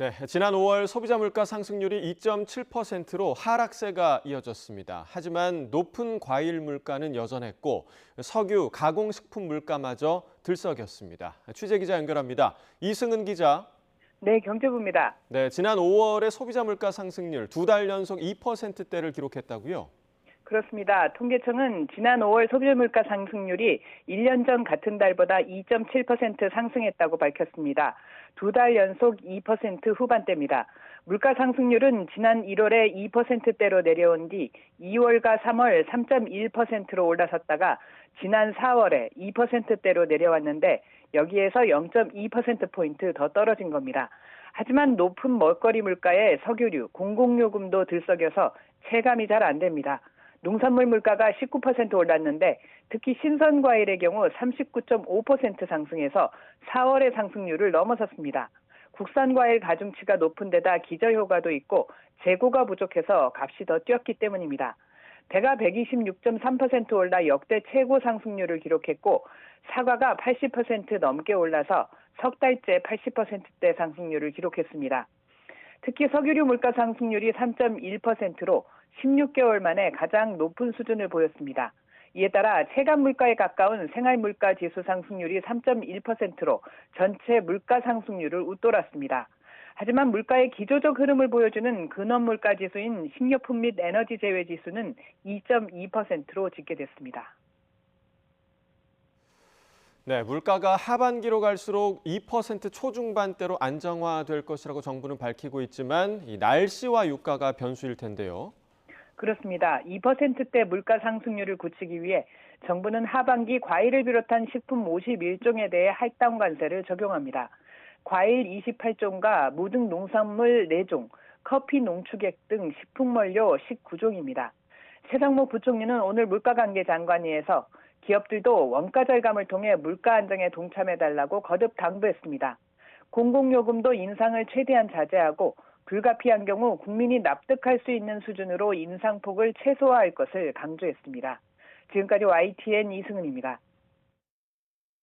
네, 지난 5월 소비자 물가 상승률이 2.7%로 하락세가 이어졌습니다. 하지만 높은 과일 물가는 여전했고 석유, 가공식품 물가마저 들썩였습니다. 취재 기자 연결합니다. 이승은 기자. 네, 경제부입니다. 네, 지난 5월의 소비자 물가 상승률 2달 연속 2%대를 기록했다고요? 그렇습니다. 통계청은 지난 5월 소비자 물가 상승률이 1년 전 같은 달보다 2.7% 상승했다고 밝혔습니다. 2달 연속 2% 후반대입니다. 물가 상승률은 지난 1월에 2%대로 내려온 뒤 2월과 3월 3.1%로 올라섰다가 지난 4월에 2%대로 내려왔는데 여기에서 0.2%포인트 더 떨어진 겁니다. 하지만 높은 먹거리 물가에 석유류, 공공요금도 들썩여서 체감이 잘 안 됩니다. 농산물 물가가 19% 올랐는데 특히 신선 과일의 경우 39.5% 상승해서 4월의 상승률을 넘어섰습니다. 국산 과일 가중치가 높은 데다 기저효과도 있고 재고가 부족해서 값이 더 뛰었기 때문입니다. 배가 126.3% 올라 역대 최고 상승률을 기록했고 사과가 80% 넘게 올라서 석 달째 80%대 상승률을 기록했습니다. 특히 석유류 물가 상승률이 3.1%로 16개월 만에 가장 높은 수준을 보였습니다. 이에 따라 체감 물가에 가까운 생활 물가 지수 상승률이 3.1%로 전체 물가 상승률을 웃돌았습니다. 하지만 물가의 기조적 흐름을 보여주는 근원 물가 지수인 식료품 및 에너지 제외 지수는 2.2%로 집계됐습니다. 네, 물가가 하반기로 갈수록 2% 초중반대로 안정화될 것이라고 정부는 밝히고 있지만 이 날씨와 유가가 변수일 텐데요. 그렇습니다. 2%대 물가 상승률을 굳히기 위해 정부는 하반기 과일을 비롯한 식품 51종에 대해 할당 관세를 적용합니다. 과일 28종과 무등 농산물 4종, 커피 농축액 등 식품원료 19종입니다. 최상목 부총리는 오늘 물가관계 장관위에서 기업들도 원가 절감을 통해 물가 안정에 동참해달라고 거듭 당부했습니다. 공공요금도 인상을 최대한 자제하고 불가피한 경우 국민이 납득할 수 있는 수준으로 인상폭을 최소화할 것을 강조했습니다. 지금까지 YTN 이승은입니다.